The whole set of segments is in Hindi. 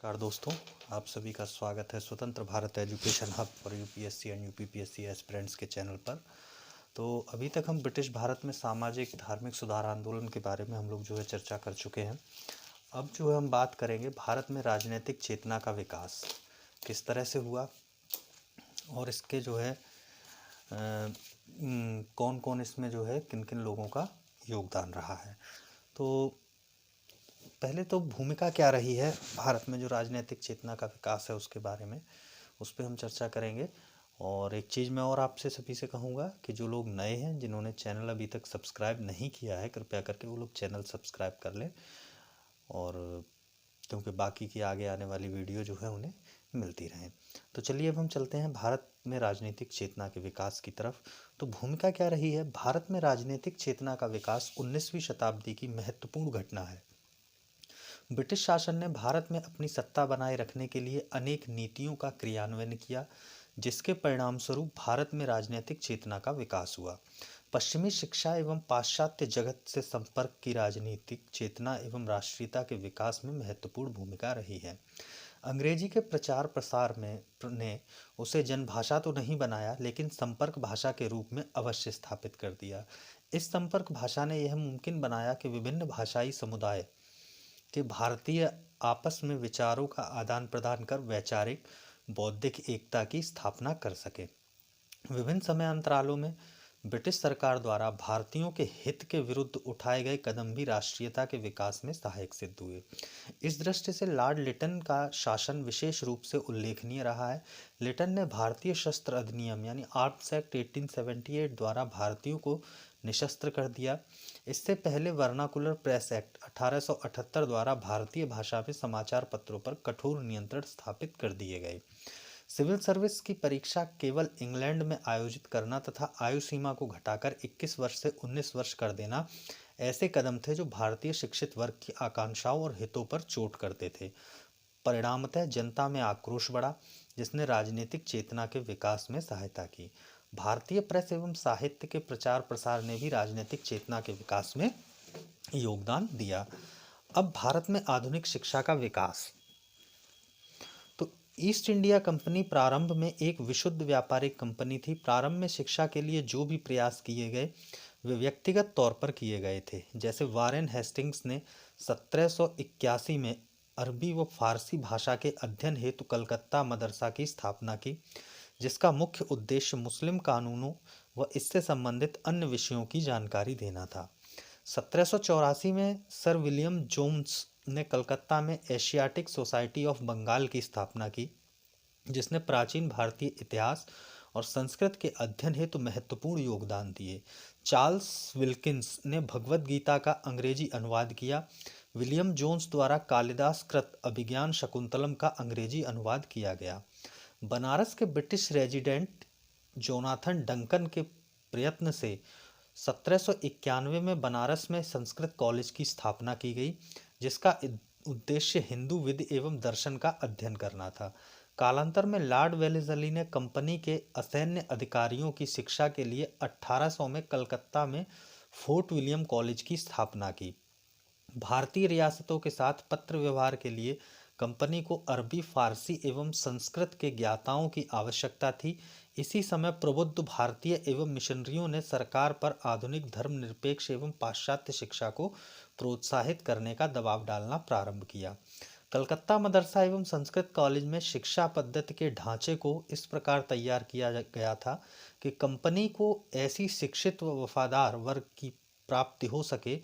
नमस्कार दोस्तों, आप सभी का स्वागत है स्वतंत्र Bharat education hub for UPSC and UPPSC aspirants के चैनल पर। तो अभी तक हम ब्रिटिश भारत में सामाजिक धार्मिक सुधार आंदोलन के बारे में हम लोग जो है चर्चा कर चुके हैं। अब जो है हम बात करेंगे भारत में राजनीतिक चेतना का विकास किस तरह से हुआ और इसके जो है कौन कौन इसमें जो है किन किन लोगों का योगदान रहा है। तो पहले तो भूमिका क्या रही है भारत में जो राजनीतिक चेतना का विकास है उसके बारे में, उस पर हम चर्चा करेंगे। और एक चीज़ मैं और आपसे सभी से कहूँगा कि जो लोग नए हैं जिन्होंने चैनल अभी तक सब्सक्राइब नहीं किया है, कृपया करके वो लोग चैनल सब्सक्राइब कर लें, और क्योंकि बाकी की आगे आने वाली वीडियो जो है उन्हें मिलती रहें। तो चलिए अब हम चलते हैं भारत में राजनीतिक चेतना के विकास की तरफ। तो भूमिका क्या रही है? भारत में राजनीतिक चेतना का विकास 19वीं शताब्दी की महत्वपूर्ण घटना है। ब्रिटिश शासन ने भारत में अपनी सत्ता बनाए रखने के लिए अनेक नीतियों का क्रियान्वयन किया, जिसके परिणामस्वरूप भारत में राजनीतिक चेतना का विकास हुआ। पश्चिमी शिक्षा एवं पाश्चात्य जगत से संपर्क की राजनीतिक चेतना एवं राष्ट्रीयता के विकास में महत्वपूर्ण भूमिका रही है। अंग्रेजी के प्रचार प्रसार में ने उसे जनभाषा तो नहीं बनाया, लेकिन संपर्क भाषा के रूप में अवश्य स्थापित कर दिया। इस संपर्क भाषा ने यह मुमकिन बनाया कि विभिन्न भाषाई समुदाय कि भारतीय आपस में विचारों का आदान प्रदान कर वैचारिक बौद्धिक एकता की स्थापना कर सके। विभिन्न समय अंतरालों में ब्रिटिश सरकार द्वारा भारतीयों के हित के विरुद्ध उठाए गए कदम भी राष्ट्रीयता के विकास में सहायक सिद्ध हुए। इस दृष्टि से लॉर्ड लिटन का शासन विशेष रूप से उल्लेखनीय रहा है। लिटन ने भारतीय शस्त्र अधिनियम यानी आर्म्स एक्ट 1878 द्वारा भारतीयों को निशस्त्र कर दिया। इससे पहले वर्नाकुलर प्रेस एक्ट 1878 द्वारा भारतीय भाषा में समाचार पत्रों पर कठोर नियंत्रण स्थापित कर दिए गए। सिविल सर्विस की परीक्षा केवल इंग्लैंड में आयोजित करना तथा आयु सीमा को घटाकर 21 वर्ष से 19 वर्ष कर देना ऐसे कदम थे जो भारतीय शिक्षित वर्ग की आकांक्षाओं और हितों पर चोट करते थे। परिणामतः जनता में आक्रोश बढ़ा, जिसने राजनीतिक चेतना के विकास में सहायता की। भारतीय प्रेस एवं साहित्य के प्रचार प्रसार ने भी राजनीतिक चेतना के विकास में योगदान दिया। अब भारत में आधुनिक शिक्षा का विकास। तो ईस्ट इंडिया कंपनी प्रारंभ में एक विशुद्ध व्यापारिक कंपनी थी। प्रारंभ में शिक्षा के लिए जो भी प्रयास किए गए वे व्यक्तिगत तौर पर किए गए थे। जैसे वारेन हेस्टिंग्स ने 1781 में अरबी व फारसी भाषा के अध्ययन हेतु कलकत्ता मदरसा की स्थापना की, जिसका मुख्य उद्देश्य मुस्लिम कानूनों व इससे संबंधित अन्य विषयों की जानकारी देना था। 1784 में सर विलियम जोन्स ने कलकत्ता में एशियाटिक सोसाइटी ऑफ बंगाल की स्थापना की, जिसने प्राचीन भारतीय इतिहास और संस्कृत के अध्ययन हेतु महत्वपूर्ण योगदान दिए। चार्ल्स विल्किंस ने भगवद गीता का अंग्रेजी अनुवाद किया। विलियम जोन्स द्वारा कालिदास कृत अभिज्ञान शकुंतलम का अंग्रेजी अनुवाद किया गया। बनारस के ब्रिटिश रेजिडेंट जोनाथन डंकन के प्रयत्न से 1791 में बनारस में संस्कृत कॉलेज की स्थापना की गई, जिसका उद्देश्य हिंदू विधि एवं दर्शन का अध्ययन करना था। कालांतर में लॉर्ड वेलेस्ली ने कंपनी के असैन्य अधिकारियों की शिक्षा के लिए 1800 में कलकत्ता में फोर्ट विलियम कॉलेज की स्थापना की। भारतीय रियासतों के साथ पत्र व्यवहार के लिए कंपनी को अरबी, फारसी एवं संस्कृत के ज्ञाताओं की आवश्यकता थी। इसी समय प्रबुद्ध भारतीय एवं मिशनरियों ने सरकार पर आधुनिक धर्मनिरपेक्ष एवं पाश्चात्य शिक्षा को प्रोत्साहित करने का दबाव डालना प्रारंभ किया। कलकत्ता मदरसा एवं संस्कृत कॉलेज में शिक्षा पद्धति के ढांचे को इस प्रकार तैयार किया गया था कि कंपनी को ऐसी शिक्षित व वफादार वर्ग की प्राप्ति हो सके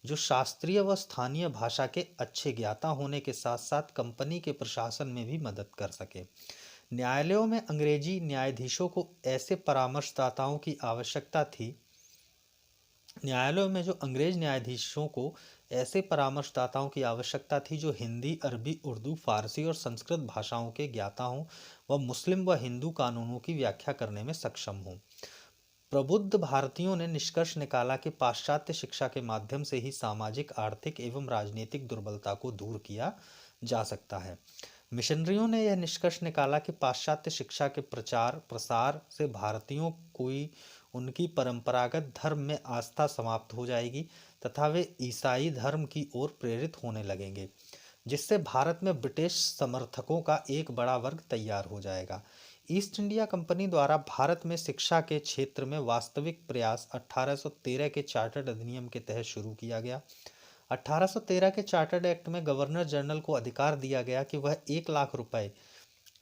जो शास्त्रीय व स्थानीय भाषा के अच्छे ज्ञाता होने के साथ साथ कंपनी के प्रशासन में भी मदद कर सके। न्यायालयों में अंग्रेजी न्यायाधीशों को ऐसे परामर्शदाताओं की आवश्यकता थी न्यायालयों में जो अंग्रेज न्यायाधीशों को ऐसे परामर्शदाताओं की आवश्यकता थी जो हिंदी, अरबी, उर्दू, फारसी और संस्कृत भाषाओं के ज्ञाता हों व मुस्लिम व हिंदू कानूनों की व्याख्या करने में सक्षम हों। प्रबुद्ध भारतीयों ने निष्कर्ष निकाला कि पाश्चात्य शिक्षा के माध्यम से ही सामाजिक, आर्थिक एवं राजनीतिक दुर्बलता को दूर किया जा सकता है। मिशनरियों ने यह निष्कर्ष निकाला कि पाश्चात्य शिक्षा के प्रचार प्रसार से भारतीयों को उनकी परंपरागत धर्म में आस्था समाप्त हो जाएगी तथा वे ईसाई धर्म की ओर प्रेरित होने लगेंगे। जिससे भारत में ब्रिटिश समर्थकों का एक बड़ा वर्ग तैयार हो जाएगा। ईस्ट इंडिया कंपनी द्वारा भारत में शिक्षा के क्षेत्र में वास्तविक प्रयास 1813 के चार्टर्ड अधिनियम के तहत शुरू किया गया। 1813 के चार्टर्ड एक्ट में गवर्नर जनरल को अधिकार दिया गया कि वह 1 लाख रुपए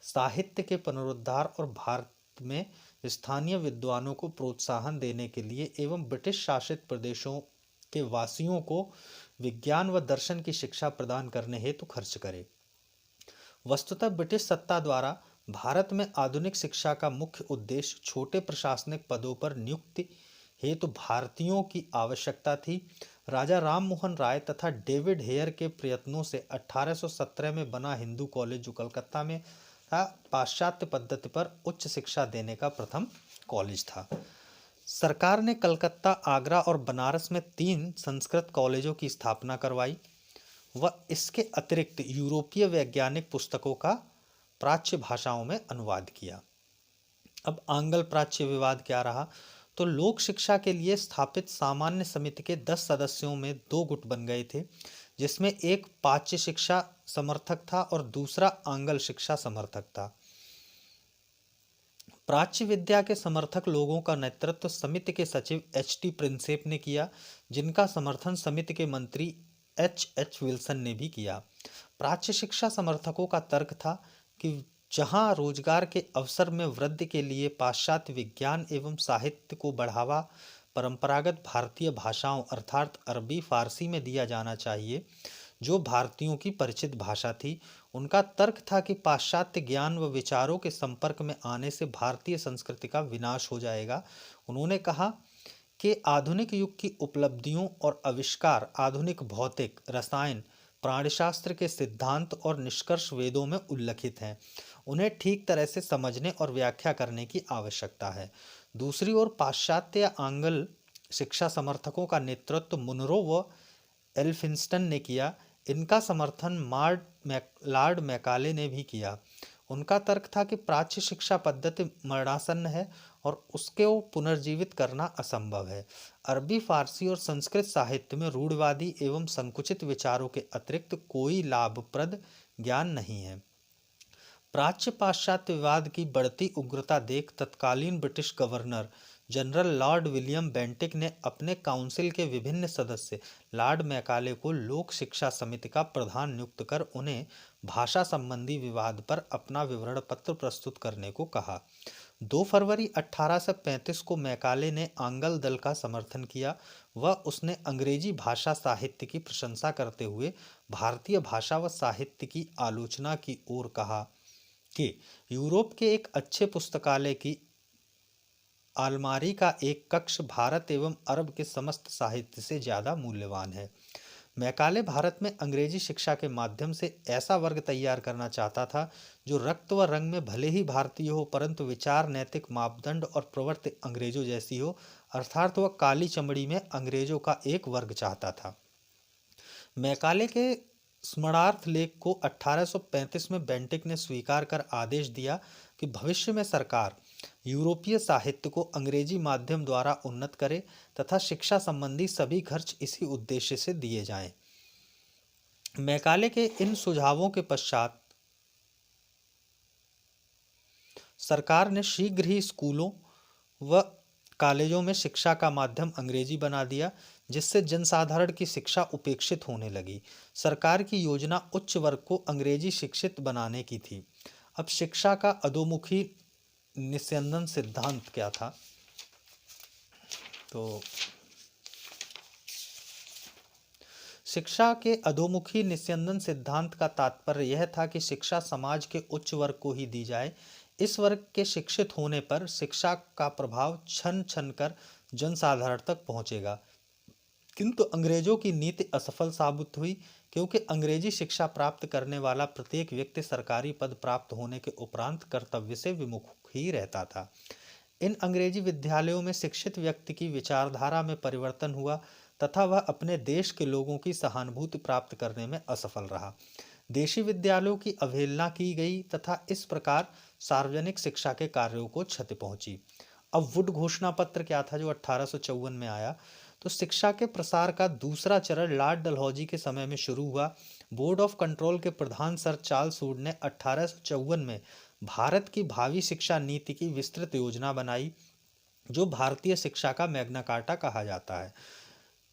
साहित्य के पुनरुद्धार और भारत में स्थानीय विद्वानों को प्रोत्साहन देने के लिए एवं ब्रिटिश शासित प्रदेशों के वासियों को विज्ञान व दर्शन की शिक्षा प्रदान करने हेतु खर्च करे। वस्तुतः ब्रिटिश सत्ता द्वारा भारत में आधुनिक शिक्षा का मुख्य उद्देश्य छोटे प्रशासनिक पदों पर नियुक्ति हेतु भारतीयों की आवश्यकता थी। राजा राम मोहन राय तथा डेविड हेयर के प्रयत्नों से 1817 में बना हिंदू कॉलेज, जो कलकत्ता में था, पाश्चात्य पद्धति पर उच्च शिक्षा देने का प्रथम कॉलेज था। सरकार ने कलकत्ता, आगरा और बनारस में 3 संस्कृत कॉलेजों की स्थापना करवाई व इसके अतिरिक्त यूरोपीय वैज्ञानिक पुस्तकों का प्राच्य भाषाओं में अनुवाद किया। अब आंग्ल प्राच्य विवाद क्या रहा? तो लोक शिक्षा के लिए स्थापित सामान्य समिति के 10 सदस्यों में 2 गुट बन गए थे, जिसमें एक प्राच्य शिक्षा समर्थक था और दूसरा आंग्ल शिक्षा समर्थक था। प्राच्य विद्या के समर्थक लोगों का नेतृत्व समिति के सचिव H.T. प्रिंसेप ने किया, जिनका समर्थन समिति के मंत्री H.H. विल्सन ने भी किया। प्राच्य शिक्षा समर्थकों का तर्क था कि जहां रोजगार के अवसर में वृद्धि के लिए पाश्चात्य विज्ञान एवं साहित्य को बढ़ावा परंपरागत भारतीय भाषाओं अर्थात अरबी, फारसी में दिया जाना चाहिए, जो भारतीयों की परिचित भाषा थी। उनका तर्क था कि पाश्चात्य ज्ञान व विचारों के संपर्क में आने से भारतीय संस्कृति का विनाश हो जाएगा। उन्होंने कहा कि आधुनिक युग की उपलब्धियों और आविष्कार आधुनिक भौतिक, रसायन, प्राणिशास्त्र के सिद्धांत और निष्कर्ष वेदों में उल्लिखित हैं। उन्हें ठीक तरह से समझने और व्याख्या करने की आवश्यकता है। दूसरी ओर पाश्चात्य या आंग्ल शिक्षा समर्थकों का नेतृत्व मुनरो व एल्फिंस्टन ने किया। इनका समर्थन लॉर्ड मैकाले ने भी किया। उनका तर्क था कि प्राच्य शिक्षा पद्धति मरणासन्न है और उसके पुनर्जीवित करना असंभव है। अरबी, फारसी और संस्कृत साहित्य में रूढ़वादी एवं संकुचित विचारों के अतिरिक्त कोई लाभप्रद ज्ञान नहीं है। प्राच्य पाश्चात्य विवाद की बढ़ती उग्रता देख तत्कालीन British governor general Lord William Bentinck ने अपने काउंसिल के विभिन्न सदस्य लॉर्ड मैकाले को लोक शिक्षा समिति का प्रधान नियुक्त कर उन्हें भाषा संबंधी विवाद पर अपना विवरण पत्र प्रस्तुत करने को कहा। 2 फरवरी 1835 को मैकाले ने आंग्ल दल का समर्थन किया व उसने अंग्रेजी भाषा साहित्य की प्रशंसा करते हुए भारतीय भाषा व साहित्य की आलोचना की ओर कहा कि यूरोप के एक अच्छे पुस्तकालय की अलमारी का एक कक्ष भारत एवं अरब के समस्त साहित्य से ज़्यादा मूल्यवान है। मैकाले भारत में अंग्रेजी शिक्षा के माध्यम से ऐसा वर्ग तैयार करना चाहता था जो रक्त व रंग में भले ही भारतीय हो, परंतु विचार, नैतिक मापदंड और प्रवृत्ति अंग्रेजों जैसी हो, अर्थात वह काली चमड़ी में अंग्रेजों का एक वर्ग चाहता था। मैकाले के स्मरणार्थ लेख को 1835 में बेंटिक ने स्वीकार कर आदेश दिया कि भविष्य में सरकार यूरोपीय साहित्य को अंग्रेजी माध्यम द्वारा उन्नत करे तथा शिक्षा संबंधी सभी खर्च इसी उद्देश्य से दिए जाएं। मैकाले के इन सुझावों के पश्चात सरकार ने शीघ्र ही स्कूलों व कॉलेजों में शिक्षा का माध्यम अंग्रेजी बना दिया, जिससे जनसाधारण की शिक्षा उपेक्षित होने लगी। सरकार की योजना उच्च वर्ग को अंग्रेजी शिक्षित बनाने की थी। अब शिक्षा का अधोमुखी निस्यंदन सिद्धांत क्या था? तो शिक्षा के अधोमुखी निस्यंदन सिद्धांत का तात्पर्य यह था कि शिक्षा समाज के उच्च वर्ग को ही दी जाए। इस वर्ग के शिक्षित होने पर शिक्षा का प्रभाव छन छन कर जनसाधारण तक पहुंचेगा। किंतु अंग्रेजों की नीति असफल साबित हुई, क्योंकि अंग्रेजी शिक्षा प्राप्त करने वाला प्रत्येक व्यक्ति सरकारी पद प्राप्त होने के उपरांत कर्तव्य से विमुख ही रहता था। इन अंग्रेजी विद्यालयों में शिक्षित व्यक्ति की विचारधारा में परिवर्तन हुआ तथा वह अपने देश के लोगों की सहानुभूति प्राप्त करने में असफल रहा। देशी विद्यालयों की अवहेलना की गई तथा इस प्रकार सार्वजनिक शिक्षा के कार्यों को क्षति पहुंची। अब वुड घोषणा पत्र क्या था, जो 1854 में आया? तो शिक्षा के प्रसार का दूसरा चरण लॉर्ड डलहौजी के समय में शुरू हुआ बोर्ड ऑफ कंट्रोल के प्रधान सर चार्ल्स वुड ने 1854 में भारत की भावी शिक्षा नीति की विस्तृत योजना बनाई, जो भारतीय शिक्षा का मैग्ना कार्टा कहा जाता है,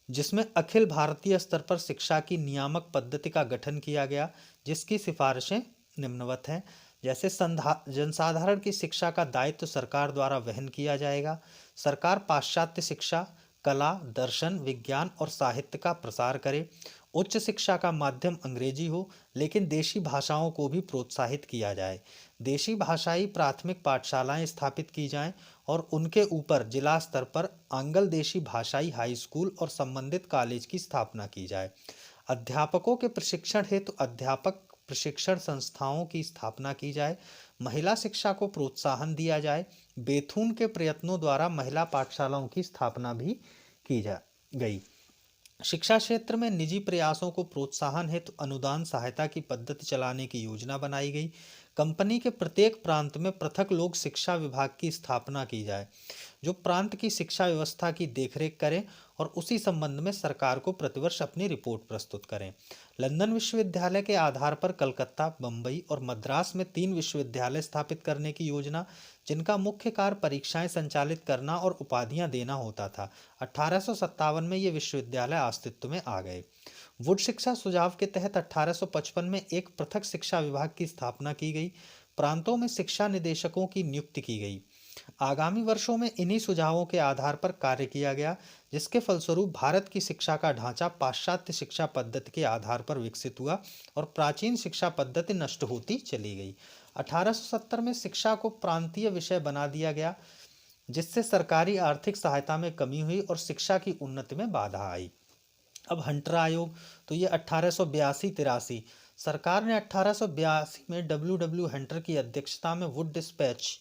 जिसमें अखिल भारतीय स्तर पर शिक्षा की नियामक पद्धति का गठन किया गया, जिसकी सिफारिशें निम्नवत हैं। जैसे जनसाधारण की शिक्षा का दायित्व सरकार द्वारा वहन किया जाएगा। सरकार पाश्चात्य शिक्षा, कला, दर्शन, विज्ञान और साहित्य का प्रसार करे। उच्च शिक्षा का माध्यम अंग्रेजी हो, लेकिन देशी भाषाओं को भी प्रोत्साहित किया जाए। देशी भाषाई प्राथमिक पाठशालाएं स्थापित की जाएं और उनके ऊपर जिला स्तर पर आंग्ल देशी भाषाई हाई स्कूल और संबंधित कॉलेज की स्थापना की जाए। अध्यापकों के प्रशिक्षण हेतु अध्यापक प्रशिक्षण संस्थाओं की स्थापना की जाए। महिला शिक्षा को प्रोत्साहन दिया जाए। बेथून के प्रयत्नों द्वारा महिला पाठशालाओं की स्थापना भी की जा गई। शिक्षा क्षेत्र में निजी प्रयासों को प्रोत्साहन हेतु अनुदान सहायता की पद्धति चलाने की योजना बनाई गई। कंपनी के प्रत्येक प्रांत में पृथक लोक शिक्षा विभाग की स्थापना की जाए, जो प्रांत की शिक्षा व्यवस्था की देखरेख करें और उसी संबंध में सरकार को प्रतिवर्ष अपनी रिपोर्ट प्रस्तुत करें। लंदन विश्वविद्यालय के आधार पर कलकत्ता, बम्बई और मद्रास में 3 विश्वविद्यालय स्थापित करने की योजना, जिनका मुख्य कार्य परीक्षाएं संचालित करना और उपाधियां देना होता था। 1857 में ये विश्वविद्यालय अस्तित्व में आ गए। वुड शिक्षा सुझाव के तहत 1855 में एक पृथक शिक्षा विभाग की स्थापना की गई। प्रांतों में शिक्षा निदेशकों की नियुक्ति की गई। आगामी वर्षों में इन्हीं सुझावों के आधार पर कार्य किया गया, जिसके फलस्वरूप भारत की शिक्षा का ढांचा पाश्चात्य शिक्षा पद्धति के आधार पर विकसित हुआ और प्राचीन शिक्षा पद्धति नष्ट होती चली गई। 1870 में शिक्षा को प्रांतीय विषय बना दिया गया, जिससे सरकारी आर्थिक सहायता में कमी हुई और शिक्षा की उन्नति में बाधा आई। अब हंटर आयोग, तो ये 1882-83 सरकार ने 1882 में डब्ल्यू हंटर की अध्यक्षता में वुड डिस्पैच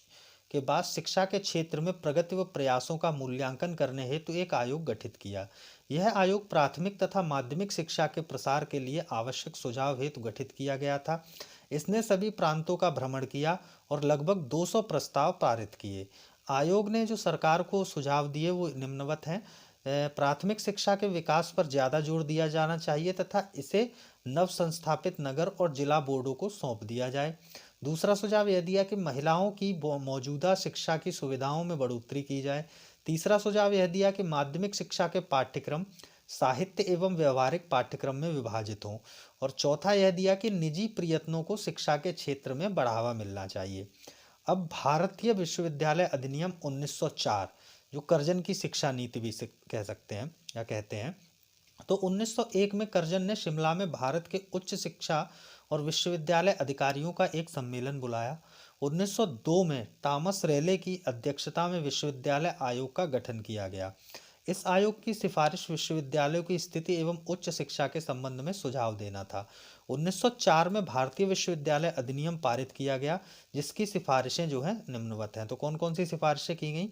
के बाद शिक्षा के क्षेत्र में प्रगति व प्रयासों का मूल्यांकन करने हेतु एक आयोग गठित किया। यह आयोग प्राथमिक तथा माध्यमिक शिक्षा के प्रसार के लिए आवश्यक सुझाव हेतु गठित किया गया था। इसने सभी प्रांतों का भ्रमण किया और लगभग 200 प्रस्ताव पारित किए। आयोग ने जो सरकार को सुझाव दिए वो निम्नवत हैं। प्राथमिक शिक्षा के विकास पर ज़्यादा जोर दिया जाना चाहिए तथा इसे नव संस्थापित नगर और जिला बोर्डों को सौंप दिया जाए। दूसरा सुझाव यह दिया कि महिलाओं की मौजूदा शिक्षा की सुविधाओं में बढ़ोतरी की जाए। तीसरा सुझाव यह दिया कि माध्यमिक शिक्षा के पाठ्यक्रम साहित्य एवं व्यवहारिक पाठ्यक्रम में विभाजित हों। और चौथा यह दिया कि निजी प्रयत्नों को शिक्षा के क्षेत्र में बढ़ावा मिलना चाहिए। अब भारतीय विश्वविद्यालय अधिनियम 1904, जो कर्जन की शिक्षा नीति भी कह सकते हैं या कहते हैं, तो 1901 में कर्जन ने शिमला में भारत के उच्च शिक्षा और विश्वविद्यालय अधिकारियों का एक सम्मेलन बुलाया। 1902 में थॉमस रेले की अध्यक्षता में विश्वविद्यालय आयोग का गठन किया गया। इस आयोग की सिफारिश विश्वविद्यालयों की स्थिति एवं उच्च शिक्षा के संबंध में सुझाव देना था। 1904 में भारतीय विश्वविद्यालय अधिनियम पारित किया गया, जिसकी सिफारिशें जो हैं निम्नवत हैं। तो कौन कौन सी सिफारिशें की गई?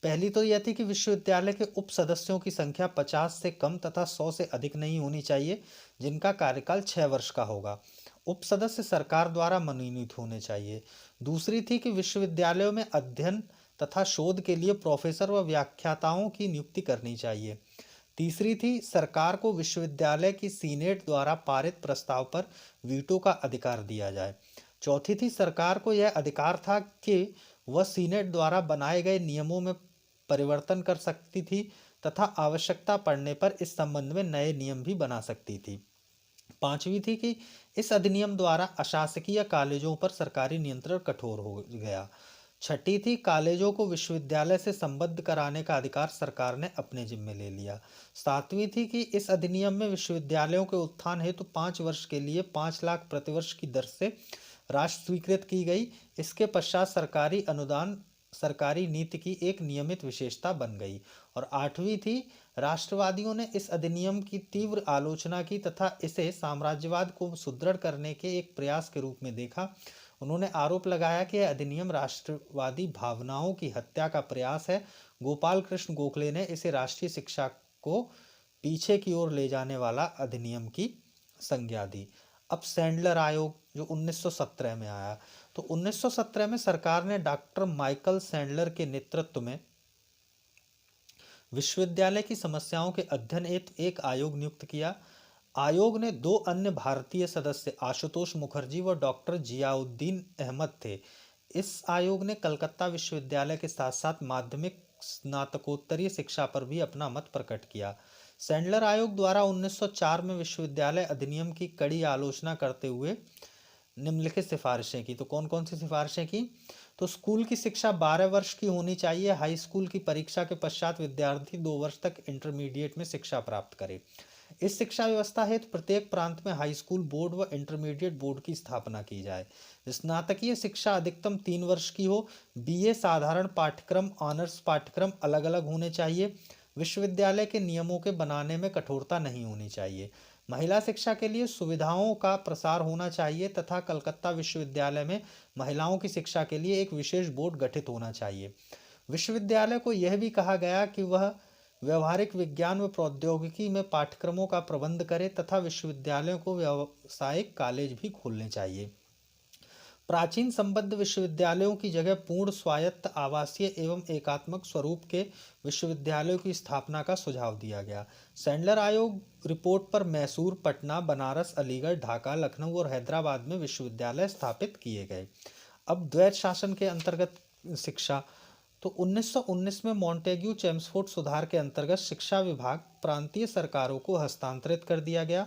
पहली तो यह थी कि विश्वविद्यालय के उप सदस्यों की संख्या 50 से कम तथा 100 से अधिक नहीं होनी चाहिए, जिनका कार्यकाल 6 वर्ष का होगा। उप सदस्य सरकार द्वारा मनोनीत होने चाहिए। दूसरी थी कि विश्वविद्यालयों में अध्ययन तथा शोध के लिए प्रोफेसर व व्याख्याताओं की नियुक्ति करनी चाहिए। तीसरी थी सरकार को विश्वविद्यालय की सीनेट द्वारा पारित प्रस्ताव पर वीटो का अधिकार दिया जाए। चौथी थी सरकार को यह अधिकार था कि वह सीनेट द्वारा बनाए गए नियमों में परिवर्तन कर सकती थी तथा आवश्यकता पड़ने पर इस संबंध में नए नियम भी बना सकती थी। पांचवी थी कि इस अधिनियम द्वारा अशासकीय कॉलेजों पर सरकारी नियंत्रण कठोर हो गया। छठी थी कॉलेजों को विश्वविद्यालय से संबद्ध कराने का अधिकार सरकार ने अपने जिम्मे ले लिया। सातवीं थी कि इस अधिनियम में विश्वविद्यालयों के उत्थान हेतु 5 वर्ष के लिए 5 लाख प्रतिवर्ष की दर से राशि स्वीकृत की गई। इसके पश्चात सरकारी अनुदान सरकारी नीति की एक नियमित विशेषता बन गई। और आठवीं थी राष्ट्रवादियों ने इस अधिनियम की तीव्र आलोचना की तथा इसे साम्राज्यवाद को सुदृढ़ करने के एक प्रयास के रूप में देखा। उन्होंने आरोप लगाया कि यह अधिनियम राष्ट्रवादी भावनाओं की हत्या का प्रयास है। गोपाल कृष्ण गोखले ने इसे राष्ट्रीय शिक्षा को पीछे की ओर ले जाने वाला अधिनियम की संज्ञा दी। अब सैंडलर आयोग जो 1917 में आया, तो 1917 में सरकार ने डॉक्टर माइकल सैंडलर के नेतृत्व में विश्वविद्यालय की समस्याओं के अध्ययन हेतु एक आयोग नियुक्त किया। आयोग ने दो अन्य भारतीय सदस्य आशुतोष मुखर्जी व डॉक्टर जियाउद्दीन अहमद थे। इस आयोग ने कलकत्ता विश्वविद्यालय के साथ साथ माध्यमिक स्नातकोत्तरीय शिक्षा पर भी अपना मत प्रकट किया। सैंडलर आयोग द्वारा 1904 में विश्वविद्यालय अधिनियम की कड़ी आलोचना करते हुए निम्नलिखित सिफारिशें की। तो कौन कौन सी सिफारिशें की? तो स्कूल की शिक्षा 12 वर्ष की होनी चाहिए। हाई स्कूल की परीक्षा के पश्चात विद्यार्थी 2 वर्ष तक इंटरमीडिएट में शिक्षा प्राप्त करे। इस शिक्षा व्यवस्था हेतु प्रत्येक प्रांत में हाई स्कूल बोर्ड व इंटरमीडिएट बोर्ड की स्थापना की जाए। स्नातकीय शिक्षा अधिकतम 3 वर्ष की हो। बीए साधारण पाठ्यक्रम ऑनर्स पाठ्यक्रम अलग अलग होने चाहिए। विश्वविद्यालय के नियमों के बनाने में कठोरता नहीं होनी चाहिए। महिला शिक्षा के लिए सुविधाओं का प्रसार होना चाहिए तथा कलकत्ता विश्वविद्यालय में महिलाओं की शिक्षा के लिए एक विशेष बोर्ड गठित होना चाहिए। विश्वविद्यालय को यह भी कहा गया कि वह व्यवहारिक विज्ञान व प्रौद्योगिकी में पाठ्यक्रमों का प्रबंध करे तथा विश्वविद्यालयों को व्यावसायिक कॉलेज भी खोलने चाहिए। प्राचीन संबद्ध विश्वविद्यालयों की जगह पूर्ण स्वायत्त आवासीय एवं एकात्मक स्वरूप के विश्वविद्यालयों की स्थापना का सुझाव दिया गया। सैंडलर आयोग रिपोर्ट पर मैसूर, पटना, बनारस, अलीगढ़, ढाका, लखनऊ और हैदराबाद में विश्वविद्यालय स्थापित किए गए। अब द्वैत शासन के अंतर्गत शिक्षा। तो 1919 में मॉन्टेग्यू चेम्सफोर्ड सुधार के अंतर्गत शिक्षा विभाग प्रांतीय सरकारों को हस्तांतरित कर दिया गया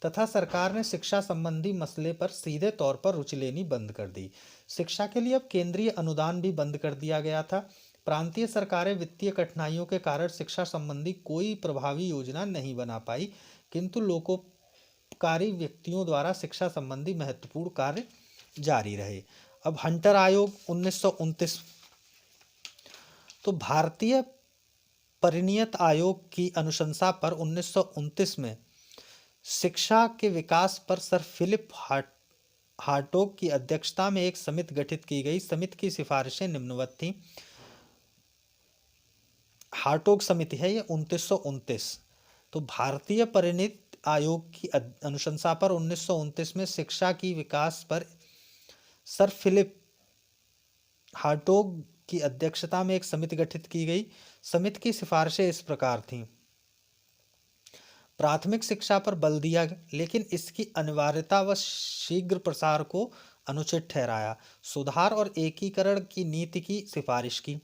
तथा सरकार ने शिक्षा संबंधी मसले पर सीधे तौर पर रुचि लेनी बंद कर दी। शिक्षा के लिए अब केंद्रीय अनुदान भी बंद कर दिया गया था। प्रांतीय सरकारें वित्तीय कठिनाइयों के कारण शिक्षा संबंधी कोई प्रभावी योजना नहीं बना पाई, किंतु लोकोपकारी व्यक्तियों द्वारा शिक्षा संबंधी महत्वपूर्ण कार्य जारी रहे। अब हंटर आयोग 1929। तो भारतीय परिनियत आयोग की अनुशंसा पर 1929 में शिक्षा के विकास पर सर फिलिप हार्टोग की अध्यक्षता में एक समिति गठित की गई। समिति की सिफारिशें निम्नवत थीं। हार्टोग समिति है ये 1929। तो भारतीय परिनित आयोग की अनुशंसा पर 1929 में शिक्षा की विकास पर सर फिलिप हार्टोग की अध्यक्षता में एक समिति गठित की गई। समिति की सिफारिशें इस प्रकार थीं। प्राथमिक शिक्षा पर बल दिया, लेकिन इसकी अनिवार्यता व शीघ्र प्रसार को अनुचित ठहराया। सुधार और एकीकरण की नीति की सिफारिश की।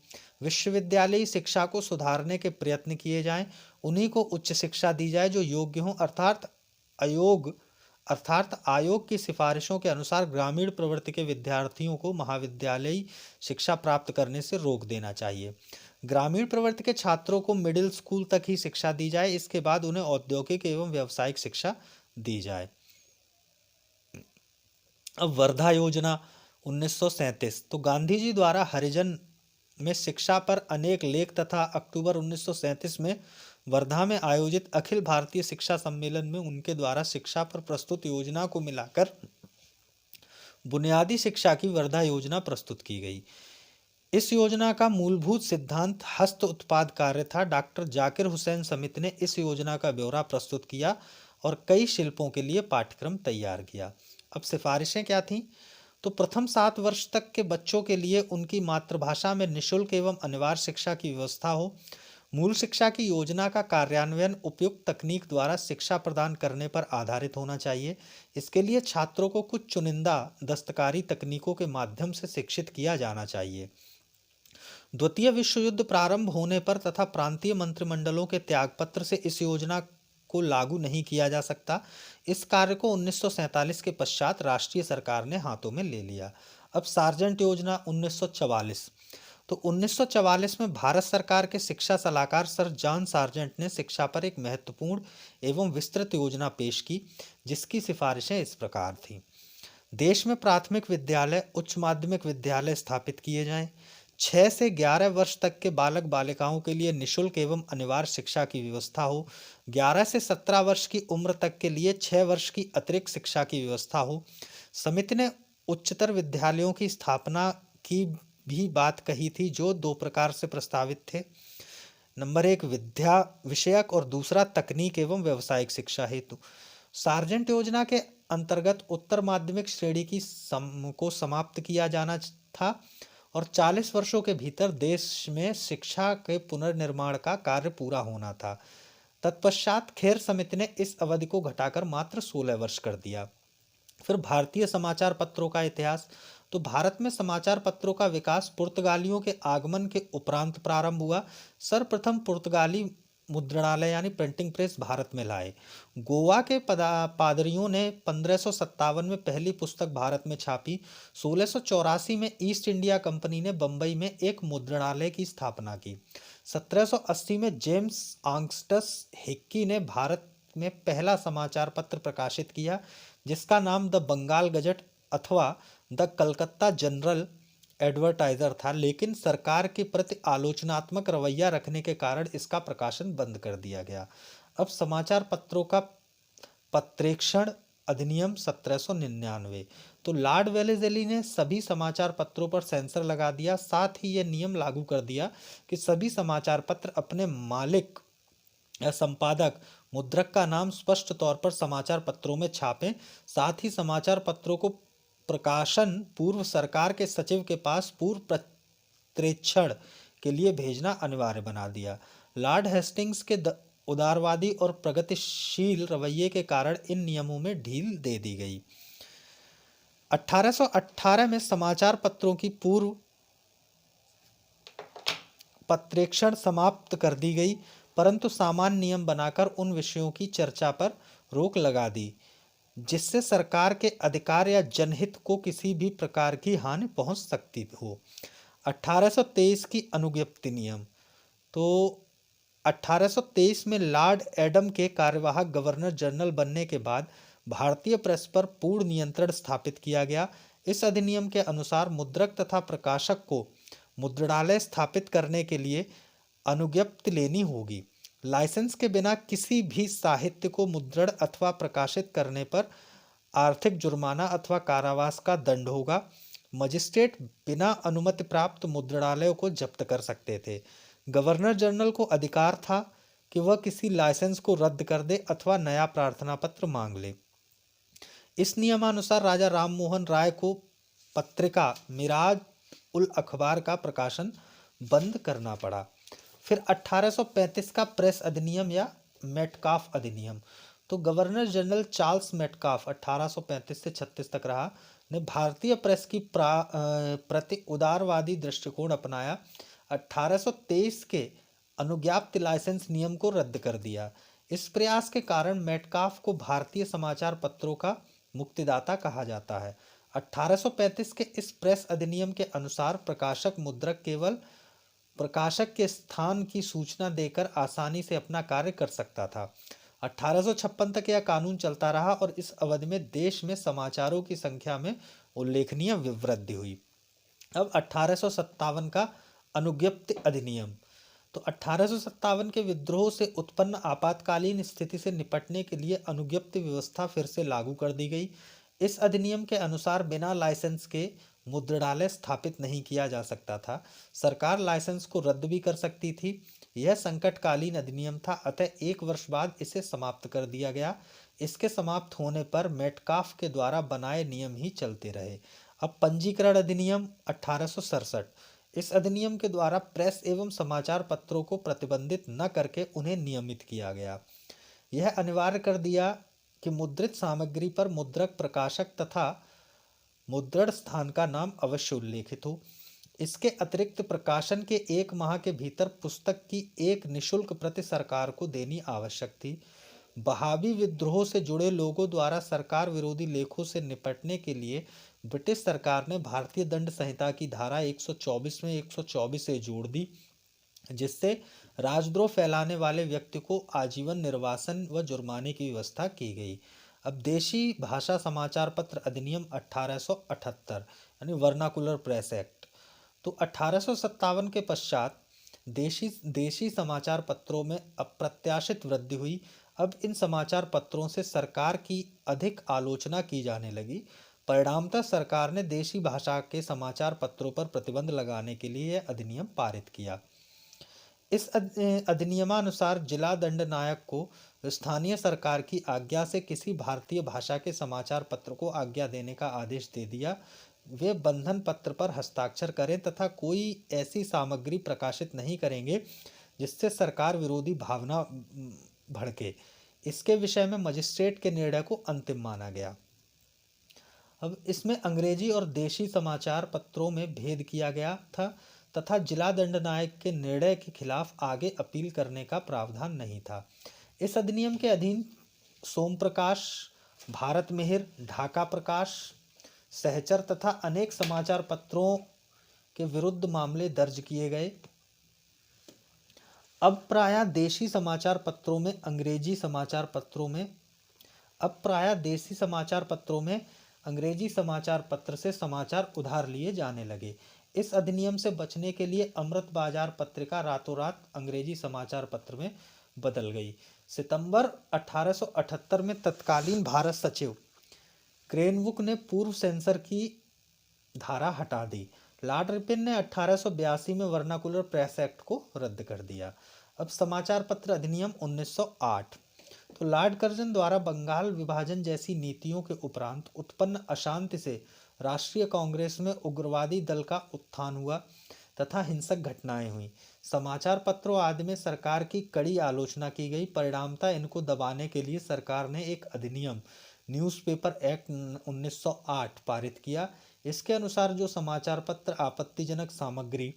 विश्वविद्यालयी शिक्षा को सुधारने के प्रयत्न किए जाएं। उन्हीं को उच्च शिक्षा दी जाए जो योग्य हों, अर्थात आयोग की सिफारिशों के अनुसार ग्रामीण प्रवृत्ति के विद्यार्थियों को महाविद्यालयी शिक्षा प्राप्त करने से रोक देना चाहिए। ग्रामीण प्रवृत्ति के छात्रों को मिडिल स्कूल तक ही शिक्षा दी जाए, इसके बाद उन्हें औद्योगिक एवं व्यावसायिक शिक्षा दी जाए। अब वर्धा योजना 1937। तो गांधी जी द्वारा हरिजन में शिक्षा पर अनेक लेख तथा अक्टूबर 1937 में वर्धा में आयोजित अखिल भारतीय शिक्षा सम्मेलन में उनके द्वारा शिक्षा पर प्रस्तुत योजना को मिलाकर बुनियादी शिक्षा की वर्धा योजना प्रस्तुत की गई। इस योजना का मूलभूत सिद्धांत हस्त उत्पाद कार्य था। डॉक्टर जाकिर हुसैन समिति ने इस योजना का ब्यौरा प्रस्तुत किया और कई शिल्पों के लिए पाठ्यक्रम तैयार किया। अब सिफारिशें क्या थीं? तो प्रथम 7 वर्ष तक के बच्चों के लिए उनकी मातृभाषा में निःशुल्क एवं अनिवार्य शिक्षा की व्यवस्था हो। मूल शिक्षा की योजना का कार्यान्वयन उपयुक्त तकनीक द्वारा शिक्षा प्रदान करने पर आधारित होना चाहिए। इसके लिए छात्रों को कुछ चुनिंदा दस्तकारी तकनीकों के माध्यम से शिक्षित किया जाना चाहिए। द्वितीय विश्व युद्ध प्रारंभ होने पर तथा प्रांतीय मंत्रिमंडलों के त्यागपत्र से इस योजना को लागू नहीं किया जा सकता। इस कार्य को 1947 के पश्चात राष्ट्रीय सरकार ने हाथों में ले लिया। अब सार्जेंट योजना 1944। तो 1944 में भारत सरकार के शिक्षा सलाहकार सर जॉन सार्जेंट ने शिक्षा पर एक महत्वपूर्ण एवं विस्तृत योजना पेश की, जिसकी सिफारिशें इस प्रकार थीं। देश में प्राथमिक विद्यालय, उच्च माध्यमिक विद्यालय स्थापित किए जाएं। 6 से 11 वर्ष तक के बालक बालिकाओं के लिए निःशुल्क एवं अनिवार्य शिक्षा की व्यवस्था हो। 11 से 17 वर्ष की उम्र तक के लिए 6 वर्ष की अतिरिक्त शिक्षा की व्यवस्था हो। समिति ने उच्चतर विद्यालयों की स्थापना की भी बात कही थी, जो 2 प्रकार से प्रस्तावित थे। नंबर 1 विद्या विषयक और दूसरा तकनीक एवं व्यावसायिक शिक्षा हेतु। सार्जेंट योजना के अंतर्गत उत्तर माध्यमिक श्रेणी को समाप्त किया जाना था और 40 वर्षों के भीतर देश में शिक्षा के पुनर्निर्माण का कार्य पूरा होना था तत्पश्चात खेर समिति ने इस अवधि को घटाकर मात्र 16 वर्ष कर दिया। फिर भारतीय समाचार पत्रों का इतिहास। तो भारत में समाचार पत्रों का विकास पुर्तगालियों के आगमन के उपरांत प्रारंभ हुआ। सर्वप्रथम पुर्तगाली मुद्रणालय यानी प्रिंटिंग प्रेस भारत में लाए। गोवा के पादरियों ने 1557 में पहली पुस्तक भारत में छापी। 1684 में ईस्ट इंडिया कंपनी ने बंबई में एक मुद्रणालय की स्थापना की। 1780 में जेम्स आंगस्टस हिक्की ने भारत में पहला समाचार पत्र प्रकाशित किया, जिसका नाम द बंगाल गजट अथवा द कलकत्ता जनरल एडवर्टाइजर था, लेकिन सरकार के प्रति आलोचनात्मक रवैया रखने के कारण इसका प्रकाशन बंद कर दिया गया। अब समाचार पत्रों का पत्रेक्षण अधिनियम 1799। तो लॉर्ड वेलेज़ली ने सभी समाचार पत्रों पर सेंसर लगा दिया। साथ ही यह नियम लागू कर दिया कि सभी समाचार पत्र अपने मालिक या संपादक मुद्रक का नाम स्पष्ट तौर पर समाचार पत्रों में छापें। साथ ही समाचार पत्रों को प्रकाशन पूर्व सरकार के सचिव के पास पूर्व पत्रेक्षण के लिए भेजना अनिवार्य बना दिया। लॉर्ड हेस्टिंग्स के उदारवादी और प्रगतिशील रवैये के कारण इन नियमों में ढील दे दी गई। 1818 में समाचार पत्रों की पूर्व पत्रेक्षण समाप्त कर दी गई, परंतु सामान्य नियम बनाकर उन विषयों की चर्चा पर रोक लगा दी जिससे सरकार के अधिकार या जनहित को किसी भी प्रकार की हानि पहुंच सकती हो। 1823 की अनुज्ञप्ति नियम। तो 1823 में लॉर्ड एडम के कार्यवाहक गवर्नर जनरल बनने के बाद भारतीय प्रेस पर पूर्ण नियंत्रण स्थापित किया गया। इस अधिनियम के अनुसार मुद्रक तथा प्रकाशक को मुद्रणालय स्थापित करने के लिए अनुज्ञप्ति लेनी होगी। लाइसेंस के बिना किसी भी साहित्य को मुद्रण अथवा प्रकाशित करने पर आर्थिक जुर्माना अथवा कारावास का दंड होगा। मजिस्ट्रेट बिना अनुमति प्राप्त मुद्रणालयों को जब्त कर सकते थे। गवर्नर जनरल को अधिकार था कि वह किसी लाइसेंस को रद्द कर दे अथवा नया प्रार्थना पत्र मांग ले। इस नियमानुसार राजा राममोहन राय को पत्रिका मिराज उल अखबार का प्रकाशन बंद करना पड़ा। फिर 1835 का प्रेस अधिनियम या मेटकाफ अधिनियम। तो गवर्नर जनरल चार्ल्स मेटकाफ 1835 से 36 तक रहा, ने भारतीय प्रेस की प्रति उदारवादी दृष्टिकोण अपनाया। 1823 के अनुज्ञप्ति लाइसेंस नियम को रद्द कर दिया। इस प्रयास के कारण मेटकाफ को भारतीय समाचार पत्रों का मुक्तिदाता कहा जाता है। 1835 के इस प्रेस अधिनियम के अनुसार प्रकाशक मुद्रक केवल प्रकाशक के स्थान की सूचना देकर आसानी से अपना कार्य कर सकता था। 1856 तक यह कानून चलता रहा और इस अवधि में देश में समाचारों की संख्या में उल्लेखनीय वृद्धि हुई। अब 1857 का अनुज्ञप्ति अधिनियम। तो 1857 के विद्रोह से उत्पन्न आपातकालीन स्थिति से निपटने के लिए अनुज्ञप्ति व्यवस्था फिर से लागू कर दी गई। इस अधिनियम के अनुसार बिना लाइसेंस के मुद्रणालय स्थापित नहीं किया जा सकता था। सरकार लाइसेंस को रद्द भी कर सकती थी। यह संकटकालीन अधिनियम था, अतः 1 वर्ष बाद इसे समाप्त कर दिया गया। इसके समाप्त होने पर मेटकाफ के द्वारा बनाए नियम ही चलते रहे। अब पंजीकरण अधिनियम 1867। इस अधिनियम के द्वारा प्रेस एवं समाचार पत्रों को प्रतिबंधित न करके उन्हें नियमित किया गया। यह अनिवार्य कर दिया कि मुद्रित सामग्री पर मुद्रक, प्रकाशक तथा मुद्रण स्थान का नाम अवश्य उल्लेखित हो। इसके अतिरिक्त प्रकाशन के 1 माह के भीतर पुस्तक की एक निःशुल्क प्रति सरकार को देनी आवश्यक थी। बहावी विद्रोह से जुड़े लोगों द्वारा सरकार विरोधी लेखों से निपटने के लिए ब्रिटिश सरकार ने भारतीय दंड संहिता की धारा 124 में 124 से जोड़ दी, जिससे राजद्रोह फैलाने वाले व्यक्ति को आजीवन निर्वासन व जुर्माने की व्यवस्था की गई। अब देशी भाषा समाचार पत्र अधिनियम 1878 यानी वर्नाकुलर प्रेस एक्ट। तो 1857 के पश्चात देशी समाचार पत्रों में अप्रत्याशित वृद्धि हुई। अब इन समाचार पत्रों से सरकार की अधिक आलोचना की जाने लगी। परिणामतः सरकार ने देशी भाषा के समाचार पत्रों पर प्रतिबंध लगाने के लिए यह अधिनियम पारित किया। इस अधिनियमानुसार जिला दंड नायक को स्थानीय सरकार की आज्ञा से किसी भारतीय भाषा के समाचार पत्र को आज्ञा देने का आदेश दे दिया। वे बंधन पत्र पर हस्ताक्षर करें तथा कोई ऐसी सामग्री प्रकाशित नहीं करेंगे जिससे सरकार विरोधी भावना भड़के। इसके विषय में मजिस्ट्रेट के निर्णय को अंतिम माना गया। अब इसमें अंग्रेजी और देशी समाचार पत्रों में भेद किया गया था तथा जिला दंडनायक के निर्णय के खिलाफ आगे अपील करने का प्रावधान नहीं था। इस अधिनियम के अधीन सोम प्रकाश, भारत मिहिर, ढाका प्रकाश, सहचर तथा अनेक समाचार पत्रों के विरुद्ध मामले दर्ज किए गए। अब प्रायः देशी समाचार पत्रों में अंग्रेजी समाचार पत्र से समाचार उधार लिए जाने लगे। इस अधिनियम से बचने के लिए अमृत बाजार पत्रिका रातों रात अंग्रेजी समाचार पत्र में बदल गई। सितंबर 1878 में तत्कालीन भारत सचिव क्रेनबुक ने पूर्व सेंसर की धारा हटा दी। लॉर्ड रिपन ने 1882 में वर्नाकुलर प्रेस एक्ट को रद्द कर दिया। अब समाचार पत्र अधिनियम 1908। तो लॉर्ड कर्जन द्वारा बंगाल विभाजन जैसी नीतियों के उपरांत उत्पन्न अशांति से राष्ट्रीय कांग्रेस में उग्रवादी दल का उत्थान हुआ तथा हिंसक घटनाएं हुई। समाचार पत्रों आदि में सरकार की कड़ी आलोचना की गई। परिणामतः इनको दबाने के लिए सरकार ने एक अधिनियम न्यूज़पेपर एक्ट 1908 पारित किया। इसके अनुसार जो समाचार पत्र आपत्तिजनक सामग्री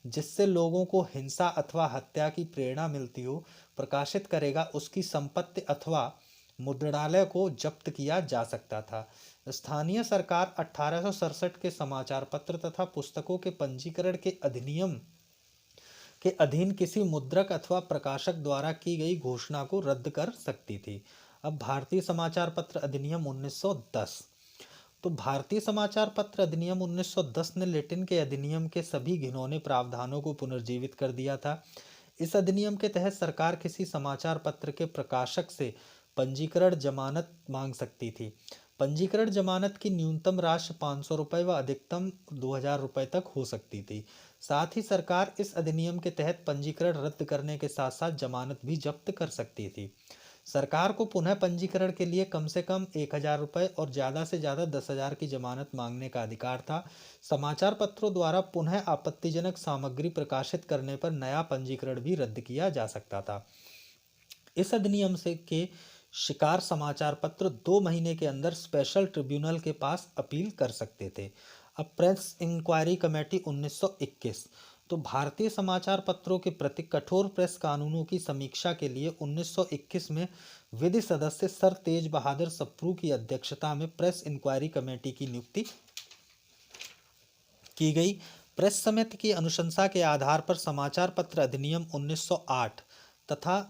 जिससे लोगों को हिंसा अथवा हत्या की प्रेरणा मिलती हो प्रकाशित करेगा, उसकी संपत्ति अथवा मुद्रणालय को जब्त किया जा सकता था। स्थानीय सरकार 1867 के समाचार पत्र तथा पुस्तकों के पंजीकरण के अधिनियम के अधीन किसी मुद्रक अथवा प्रकाशक द्वारा की गई घोषणा को रद्द कर सकती थी। अब भारतीय समाचार पत्र अधिनियम 1910। तो भारतीय समाचार पत्र अधिनियम 1910 ने लेटिन के अधिनियम के सभी घिनौने प्रावधानों को पुनर्जीवित कर दिया था। इस अधिनियम के तहत सरकार किसी समाचार पत्र के प्रकाशक से पंजीकरण जमानत मांग सकती थी। पंजीकरण जमानत की न्यूनतम राशि 500 रुपये व अधिकतम 2000 रुपये तक हो सकती थी। साथ ही सरकार इस अधिनियम के तहत पंजीकरण रद्द करने के साथ साथ जमानत भी जब्त कर सकती थी। सरकार को पुनः पंजीकरण के लिए कम से कम 1000 रुपये और ज़्यादा से ज़्यादा 10,000 की जमानत मांगने का अधिकार था। समाचार पत्रों द्वारा पुनः आपत्तिजनक सामग्री प्रकाशित करने पर नया पंजीकरण भी रद्द किया जा सकता था। इस अधिनियम से के शिकार समाचार पत्र 2 महीने के अंदर स्पेशल ट्रिब्यूनल के पास अपील कर सकते थे। अब प्रेस इंक्वायरी कमेटी 1921। तो भारतीय समाचार पत्रों के प्रति कठोर प्रेस कानूनों की समीक्षा के लिए 1921 में विधि सदस्य सर तेज बहादुर सप्रू की अध्यक्षता में प्रेस इंक्वायरी कमेटी की नियुक्ति की गई। प्रेस समिति की अनुशंसा के आधार पर समाचार पत्र अधिनियम 1908 तथा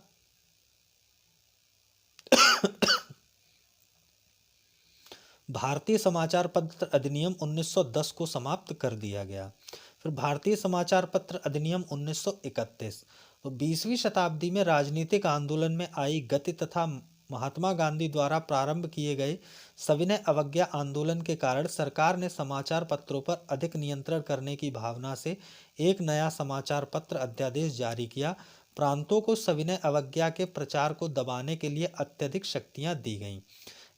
भारतीय समाचार पत्र अधिनियम 1910 को समाप्त कर दिया गया। फिर भारतीय समाचार पत्र अधिनियम 1931। तो 20वीं शताब्दी में राजनीतिक आंदोलन में आई गति तथा महात्मा गांधी द्वारा प्रारंभ किए गए सविनय अवज्ञा आंदोलन के कारण सरकार ने समाचार पत्रों पर अधिक नियंत्रण करने की भावना से एक नया समाचार पत्र अध्यादेश जारी किया। प्रांतों को सविनय अवज्ञा के प्रचार को दबाने के लिए अत्यधिक शक्तियां दी गईं।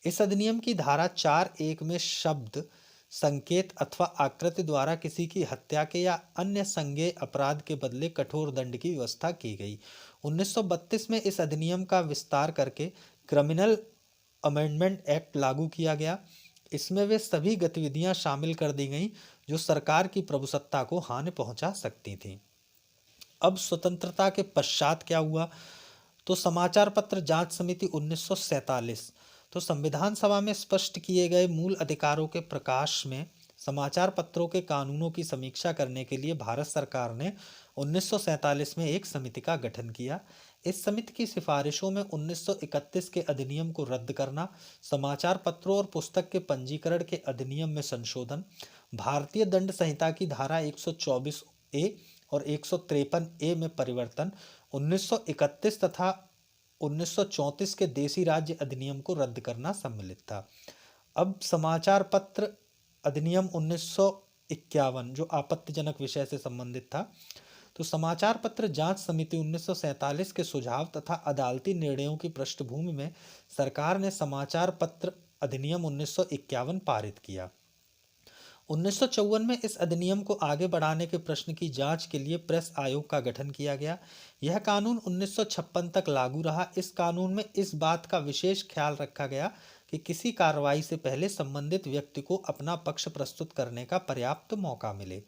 इस अधिनियम की धारा 4(1) में शब्द, संकेत अथवा आकृति द्वारा किसी की हत्या के या अन्य संज्ञेय अपराध के बदले कठोर दंड की व्यवस्था की गई। 1932 में इस अधिनियम का विस्तार करके क्रिमिनल अमेंडमेंट एक्ट लागू किया गया। इसमें वे सभी गतिविधियां शामिल कर दी गईं जो सरकार की प्रभुसत्ता को हानि पहुंचा सकती थीं। अब स्वतंत्रता के पश्चात क्या हुआ? तो समाचार पत्र जांच समिति 1947। तो संविधान सभा में स्पष्ट किए गए मूल अधिकारों के प्रकाश में समाचार पत्रों के कानूनों की समीक्षा करने के लिए भारत सरकार ने 1947 में एक समिति का गठन किया। इस समिति की सिफारिशों में 1931 के अधिनियम को रद्द करना, समाचार पत्रों और पुस्तक के पंजीकरण के अधिनियम में संशोधन, भारतीय दंड संहिता की धारा 124(a) और 153(a) में परिवर्तन, 1931 तथा 1934 के देसी राज्य अधिनियम को रद्द करना सम्मिलित था। अब समाचार पत्र अधिनियम 1951 जो आपत्तिजनक विषय से संबंधित था। तो समाचार पत्र जांच समिति 1947 के सुझाव तथा अदालती निर्णयों की पृष्ठभूमि में सरकार ने समाचार पत्र अधिनियम 1951 पारित किया। 1954 में इस अधिनियम को आगे बढ़ाने के प्रश्न की जांच के लिए प्रेस आयोग का गठन किया गया। यह कानून 1956 तक लागू रहा। इस कानून में इस बात का विशेष ख्याल रखा गया कि किसी कार्रवाई से पहले संबंधित व्यक्ति को अपना पक्ष प्रस्तुत करने का पर्याप्त मौका मिले।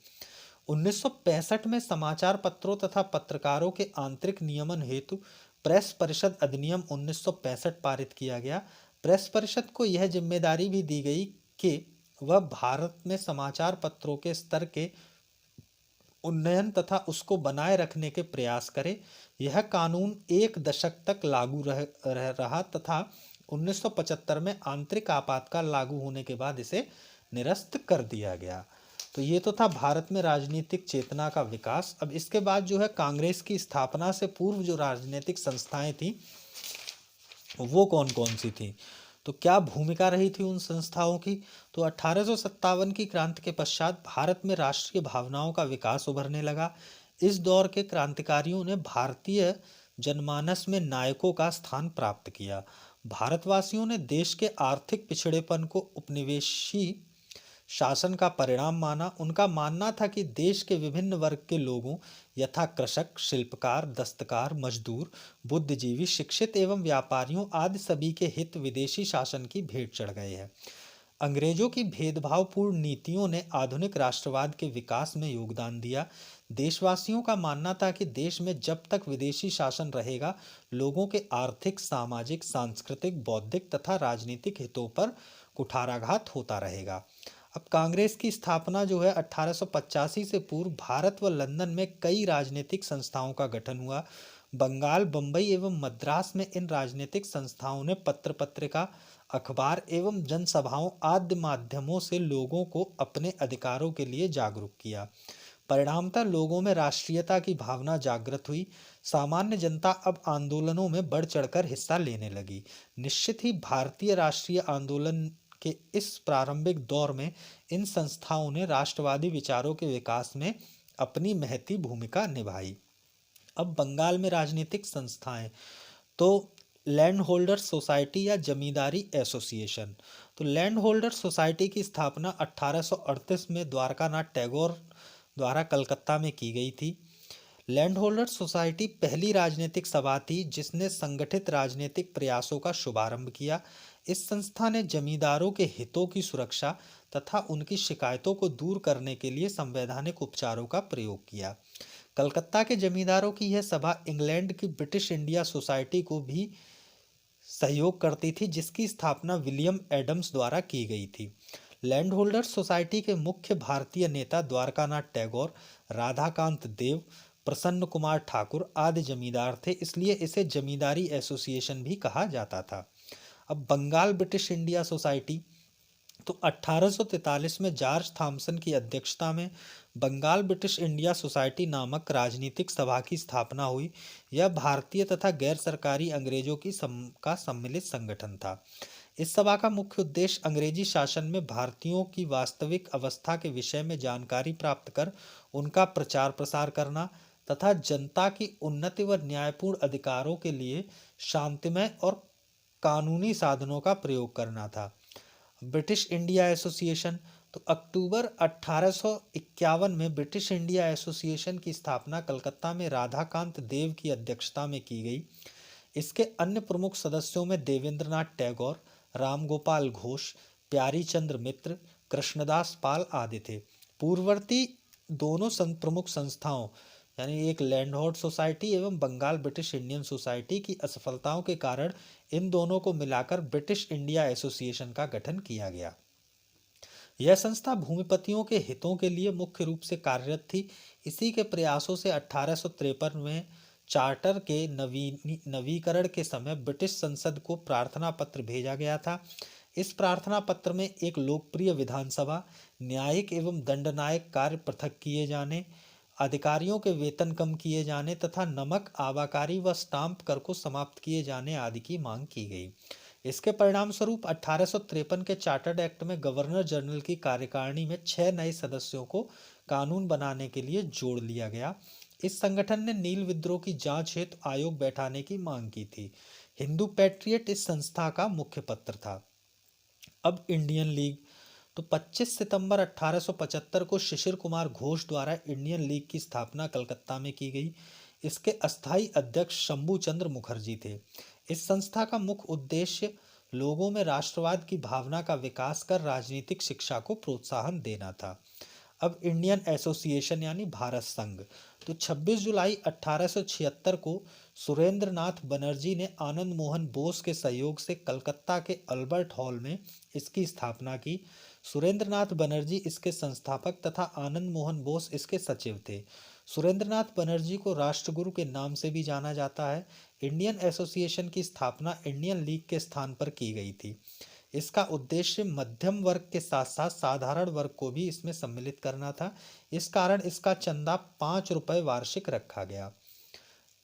1965 में समाचार पत्रों तथा पत्रकारों के आंतरिक नियमन हेतु प्रेस परिषद अधिनियम 1965 पारित किया गया। प्रेस परिषद को यह जिम्मेदारी भी दी गई कि वह भारत में समाचार पत्रों के स्तर के उन्नयन तथा उसको बनाए रखने के प्रयास करे। यह कानून एक दशक तक लागू रहा तथा 1975 में आंतरिक आपातकाल लागू होने के बाद इसे निरस्त कर दिया गया। तो ये तो था भारत में राजनीतिक चेतना का विकास। अब इसके बाद जो है कांग्रेस की स्थापना से पूर्व जो राजनीतिक संस्थाएं थी वो कौन कौन सी थी, तो क्या भूमिका रही थी उन संस्थाओं की। तो 1857 की क्रांति के पश्चात भारत में राष्ट्रीय भावनाओं का विकास उभरने लगा। इस दौर के क्रांतिकारियों ने भारतीय जनमानस में नायकों का स्थान प्राप्त किया। भारतवासियों ने देश के आर्थिक पिछड़ेपन को उपनिवेशी शासन का परिणाम माना। उनका मानना था कि देश के विभिन्न वर्ग के लोगों यथा कृषक, शिल्पकार, दस्तकार, मजदूर, बुद्धिजीवी, शिक्षित एवं व्यापारियों आदि सभी के हित विदेशी शासन की भेंट चढ़ गए हैं। अंग्रेजों की भेदभावपूर्ण नीतियों ने आधुनिक राष्ट्रवाद के विकास में योगदान दिया। देशवासियों का मानना था कि देश में जब तक विदेशी शासन रहेगा लोगों के आर्थिक, सामाजिक, सांस्कृतिक, बौद्धिक तथा राजनीतिक हितों पर कुठाराघात होता रहेगा। अब कांग्रेस की स्थापना जो है 1885 से पूर्व भारत व लंदन में कई राजनीतिक संस्थाओं का गठन हुआ। बंगाल, बम्बई एवं मद्रास में इन राजनीतिक संस्थाओं ने पत्र पत्रिका, अखबार एवं जनसभाओं आदि माध्यमों से लोगों को अपने अधिकारों के लिए जागरूक किया। परिणामतः लोगों में राष्ट्रीयता की भावना जागृत हुई। सामान्य जनता अब आंदोलनों में बढ़ चढ़कर हिस्सा लेने लगी। निश्चित ही भारतीय राष्ट्रीय आंदोलन के इस प्रारंभिक दौर में इन संस्थाओं ने राष्ट्रवादी विचारों के विकास में अपनी महती भूमिका निभाई। अब बंगाल में राजनीतिक संस्थाएं, तो लैंड होल्डर सोसाइटी या जमींदारी एसोसिएशन। तो लैंड होल्डर सोसाइटी की स्थापना 1838 में द्वारकानाथ टैगोर द्वारा कलकत्ता में की गई थी। लैंड होल्डर सोसाइटी पहली राजनीतिक सभा थी जिसने संगठित राजनीतिक प्रयासों का शुभारंभ किया। इस संस्था ने जमींदारों के हितों की सुरक्षा तथा उनकी शिकायतों को दूर करने के लिए संवैधानिक उपचारों का प्रयोग किया। कलकत्ता के जमींदारों की यह सभा इंग्लैंड की ब्रिटिश इंडिया सोसाइटी को भी सहयोग करती थी जिसकी स्थापना विलियम एडम्स द्वारा की गई थी। लैंड होल्डर सोसाइटी के मुख्य भारतीय नेता द्वारकानाथ टैगोर, राधाकांत देव, प्रसन्न कुमार ठाकुर आदि जमींदार थे, इसलिए इसे जमींदारी एसोसिएशन भी कहा जाता था। अब बंगाल ब्रिटिश इंडिया सोसाइटी, तो 1843 में जॉर्ज थॉमसन की अध्यक्षता में बंगाल ब्रिटिश इंडिया सोसाइटी नामक राजनीतिक सभा की स्थापना हुई। यह भारतीय तथा गैर सरकारी अंग्रेजों का सम्मिलित संगठन था। इस सभा का मुख्य उद्देश्य अंग्रेजी शासन में भारतीयों की वास्तविक अवस्था के विषय में जानकारी प्राप्त कर उनका प्रचार प्रसार करना तथा जनता की उन्नति व न्यायपूर्ण अधिकारों के लिए शांतिमय और कानूनी साधनों का प्रयोग करना था। ब्रिटिश इंडिया एसोसिएशन, तो अक्टूबर 1851 में ब्रिटिश इंडिया एसोसिएशन की स्थापना कलकत्ता में राधाकांत देव की अध्यक्षता में की गई। इसके अन्य प्रमुख सदस्यों में देवेंद्रनाथ टैगोर, रामगोपाल घोष, प्यारी चंद्र मित्र, कृष्णदास पाल आदि थे। पूर्ववर्ती दोनों प्रमुख संस्थाओं यानी एक लैंड होल्डर सोसाइटी एवं बंगाल ब्रिटिश इंडियन सोसाइटी की असफलताओं के कारण इन दोनों को मिलाकर ब्रिटिश इंडिया एसोसिएशन का गठन किया गया। यह संस्था भूमिपतियों के हितों के लिए मुख्य रूप से कार्यरत थी। इसी के प्रयासों से 1853 में चार्टर के नवीकरण के समय ब्रिटिश संसद को प्रार्थना पत्र भेजा गया था। इस प्रार्थना पत्र में एक लोकप्रिय विधानसभा, न्यायिक एवं दंडनायक कार्य पृथक किए जाने, अधिकारियों के वेतन कम किए जाने तथा नमक, आबाकारी व स्टाम्प कर को समाप्त किए जाने आदि की मांग की गई। इसके परिणाम स्वरूप 1853 के चार्टर्ड एक्ट में गवर्नर जनरल की कार्यकारिणी में 6 नए सदस्यों को कानून बनाने के लिए जोड़ लिया गया। इस संगठन ने नील विद्रोह की जांच हेतु आयोग बैठाने की मांग की थी। हिंदू पैट्रियट इस संस्था का मुख्य पत्र था। अब इंडियन लीग, तो 25 सितंबर 1875 को शिशिर कुमार घोष द्वारा इंडियन लीग की स्थापना कलकत्ता में की गई। इसके अस्थायी अध्यक्ष शंभू चंद्र मुखर्जी थे। इस संस्था का मुख्य उद्देश्य लोगों में राष्ट्रवाद की भावना का विकास कर राजनीतिक शिक्षा को प्रोत्साहन देना था। अब इंडियन एसोसिएशन यानी भारत संघ, तो 26 जुलाई 1876 को सुरेंद्र नाथ बनर्जी ने आनंद मोहन बोस के सहयोग से कलकत्ता के अल्बर्ट हॉल में इसकी स्थापना की। सुरेंद्र नाथ बनर्जी इसके संस्थापक तथा आनंद मोहन बोस इसके सचिव थे। सुरेंद्र नाथ बनर्जी को राष्ट्रगुरु के नाम से भी जाना जाता है। इंडियन एसोसिएशन की स्थापना इंडियन लीग के स्थान पर की गई थी। इसका उद्देश्य मध्यम वर्ग के साथ साथ साधारण वर्ग को भी इसमें सम्मिलित करना था। इस कारण इसका चंदा 5 रुपये वार्षिक रखा गया।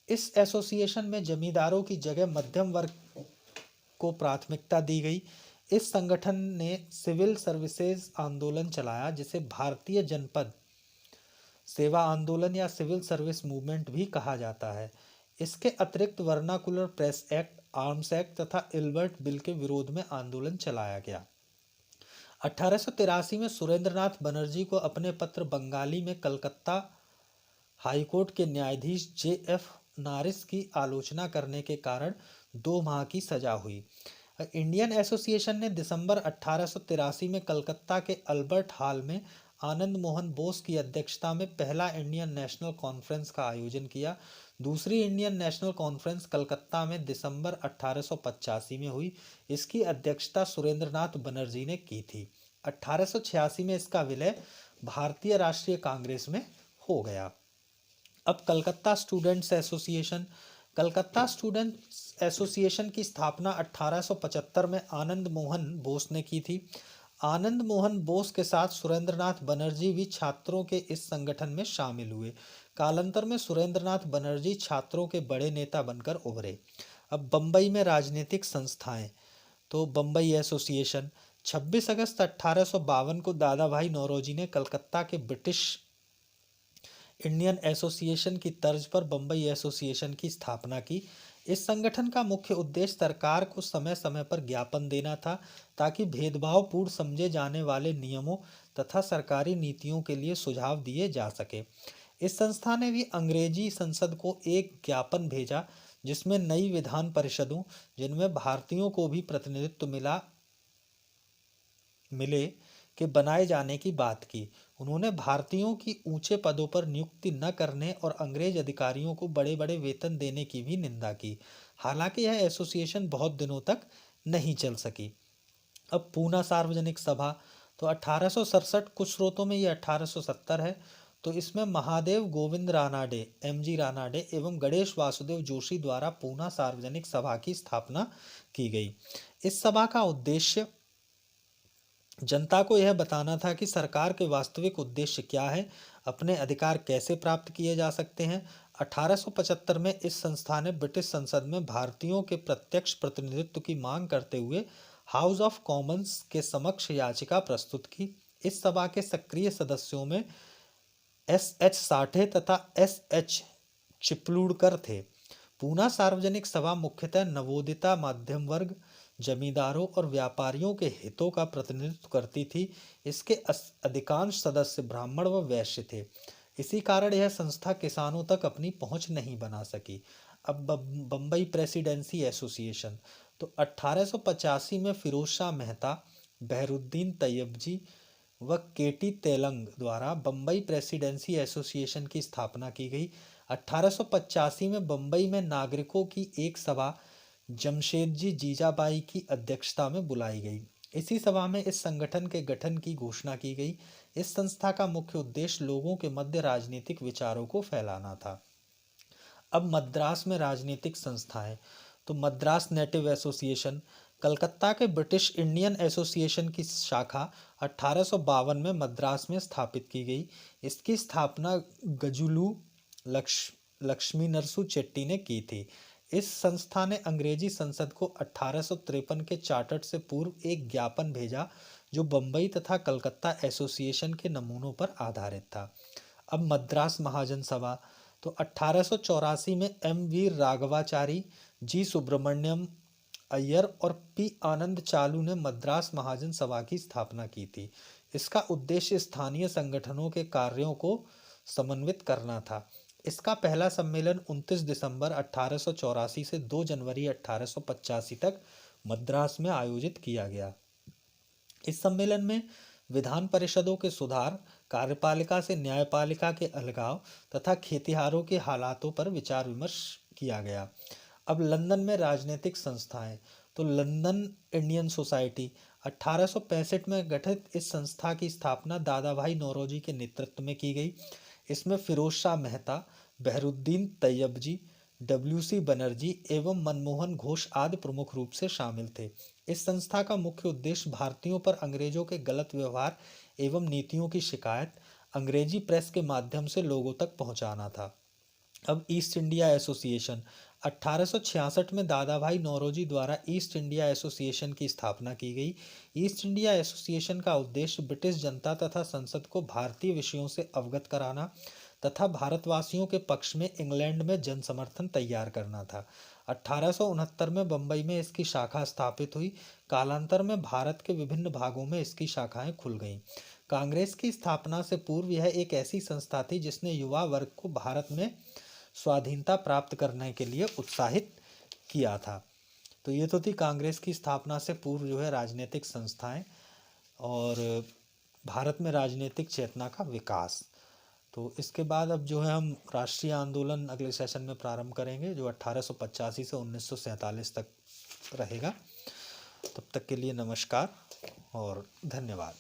इस एसोसिएशन में जमींदारों की जगह मध्यम वर्ग को प्राथमिकता दी गई। इस संगठन ने सिविल सर्विसेज आंदोलन चलाया, जिसे भारतीय जनपद सेवा आंदोलन या सिविल सर्विस मूवमेंट भी कहा जाता है। इसके अतिरिक्त vernacular press act, arms act तथा इल्बर्ट बिल के विरोध में आंदोलन चलाया गया। 1883 में सुरेंद्रनाथ बनर्जी को अपने पत्र बंगाली में कलकत्ता हाईकोर्ट के न्यायाधीश जे.एफ. नारिस की आलोचना करने के कारण 2 माह की सजा हुई। इंडियन एसोसिएशन ने दिसंबर 1883 में कलकत्ता के अल्बर्ट हॉल में आनंद मोहन बोस की अध्यक्षता में पहला इंडियन नेशनल कॉन्फ्रेंस का आयोजन किया। दूसरी इंडियन नेशनल कॉन्फ्रेंस कलकत्ता में दिसंबर 1885 में हुई। इसकी अध्यक्षता सुरेंद्रनाथ बनर्जी ने की थी। 1886 में इसका विलय भारतीय राष्ट्रीय कांग्रेस में हो गया। अब Calcutta students association. Calcutta students association की स्थापना 1875 में आनंद मोहन बोस ने की थी। आनंद मोहन बोस के साथ सुरेंद्रनाथ बनर्जी भी छात्रों के इस संगठन में शामिल हुए। कालांतर में सुरेंद्रनाथ बनर्जी छात्रों के बड़े नेता बनकर उभरे। अब बम्बई में राजनीतिक संस्थाएं, तो बम्बई एसोसिएशन। 26 अगस्त 1852 को दादा भाई नौरोजी ने कलकत्ता के ब्रिटिश इंडियन एसोसिएशन की तर्ज पर बम्बई एसोसिएशन की स्थापना की। इस संगठन का मुख्य उद्देश्य सरकार को समय समय पर ज्ञापन देना था, ताकि भेदभावपूर्ण समझे जाने वाले नियमों तथा सरकारी नीतियों के लिए सुझाव दिए जा सके। इस संस्था ने भी अंग्रेजी संसद को एक ज्ञापन भेजा, जिसमें नई विधान परिषदों, जिनमें भारतीयों को भी प्रतिनिधित्व मिले के बनाए जाने की बात की। उन्होंने भारतीयों की ऊंचे पदों पर नियुक्ति न करने और अंग्रेज अधिकारियों को बड़े बड़े वेतन देने की भी निंदा की। हालांकि यह एसोसिएशन बहुत दिनों तक नहीं चल सकी। अब पूना सार्वजनिक सभा, तो 1867, कुछ स्रोतों में ये 1870 है। तो इसमें महादेव गोविंद रानाडे, एम.जी. रानाडे एवं गणेश वासुदेव जोशी द्वारा पूना सार्वजनिक सभा की स्थापना की गई। इस सभा का उद्देश्य जनता को यह बताना था कि सरकार के वास्तविक उद्देश्य क्या है, अपने अधिकार कैसे प्राप्त किए जा सकते हैं। 1875 में इस संस्था ने ब्रिटिश संसद में भारतीयों के प्रत्यक्ष प्रतिनिधित्व की मांग करते हुए हाउस ऑफ कॉमन्स के समक्ष याचिका प्रस्तुत की। इस सभा के सक्रिय सदस्यों में एस.एच. साठे तथा एस.एच. चिपलूणकर थे। पूना सार्वजनिक सभा मुख्यतः नवोदिता मध्यम वर्ग, जमींदारों और व्यापारियों के हितों का प्रतिनिधित्व करती थी। इसके अधिकांश सदस्य ब्राह्मण व वैश्य थे। इसी कारण यह संस्था किसानों तक अपनी पहुंच नहीं बना सकी। अब बम्बई प्रेसिडेंसी एसोसिएशन, तो 1885 में फिरोज शाह मेहता, बहरुद्दीन तैयबजी व के.टी. तेलंग द्वारा बम्बई प्रेसिडेंसी एसोसिएशन की स्थापना की गई। 1885 में बम्बई में नागरिकों की एक सभा जमशेदजी जीजाबाई की अध्यक्षता में बुलाई गई। इसी सभा में इस संगठन के गठन की घोषणा की गई। इस संस्था का मुख्य उद्देश्य लोगों के मध्य राजनीतिक विचारों को फैलाना था। अब मद्रास में राजनीतिक संस्थाएं, तो मद्रास नेटिव एसोसिएशन। कलकत्ता के ब्रिटिश इंडियन एसोसिएशन की शाखा 1852 में मद्रास में स्थापित की गई। इसकी स्थापना गजुलू लक्ष्मी नरसू चेट्टी ने की थी। इस संस्था ने अंग्रेजी संसद को 1853 के चार्टर से पूर्व एक ज्ञापन भेजा, जो बम्बई तथा कलकत्ता एसोसिएशन के नमूनों पर आधारित था। अब मद्रास महाजन सभा, तो 1884 में एम.वी. राघवाचारी, जी. सुब्रमण्यम अय्यर और पी आनंद चालू ने मद्रास महाजन सभा की स्थापना की थी। इसका उद्देश्य स्थानीय संगठनों के कार्यों को समन्वित करना था। इसका पहला सम्मेलन 29 दिसंबर 1884 से 2 जनवरी 1885 तक मद्रास में आयोजित किया गया। इस सम्मेलन में विधान परिषदों के सुधार, कार्यपालिका से न्यायपालिका के अलगाव तथा खेतिहारों के हालातों पर विचार विमर्श किया गया। अब लंदन में राजनीतिक संस्थाएं, तो लंदन इंडियन सोसाइटी 1865 में गठित इस संस्था की स्थापना दादा भाई नौरोजी के नेतृत्व में की गई। इसमें फिरोज शाह मेहता, बहरुद्दीन तैयबजी, डब्ल्यू.सी. बनर्जी एवं मनमोहन घोष आदि प्रमुख रूप से शामिल थे। इस संस्था का मुख्य उद्देश्य भारतीयों पर अंग्रेजों के गलत व्यवहार एवं नीतियों की शिकायत अंग्रेजी प्रेस के माध्यम से लोगों तक पहुंचाना था। अब ईस्ट इंडिया एसोसिएशन 1866 में दादा भाई नौरोजी द्वारा ईस्ट इंडिया एसोसिएशन की स्थापना की गई। ईस्ट इंडिया एसोसिएशन का उद्देश्य ब्रिटिश जनता तथा संसद को भारतीय विषयों से अवगत कराना तथा भारतवासियों के पक्ष में इंग्लैंड में जन समर्थन तैयार करना था। 1869 में बम्बई में इसकी शाखा स्थापित हुई। कालांतर में भारत के विभिन्न भागों में इसकी शाखाएं खुल गईं। कांग्रेस की स्थापना से पूर्व यह एक ऐसी संस्था थी जिसने युवा वर्ग को भारत में स्वाधीनता प्राप्त करने के लिए उत्साहित किया था। तो ये तो थी कांग्रेस की स्थापना से पूर्व जो है राजनीतिक संस्थाएं और भारत में राजनीतिक चेतना का विकास। तो इसके बाद अब जो है हम राष्ट्रीय आंदोलन अगले सेशन में प्रारंभ करेंगे, जो 1885 से 1947 तक रहेगा। तब तक के लिए नमस्कार और धन्यवाद।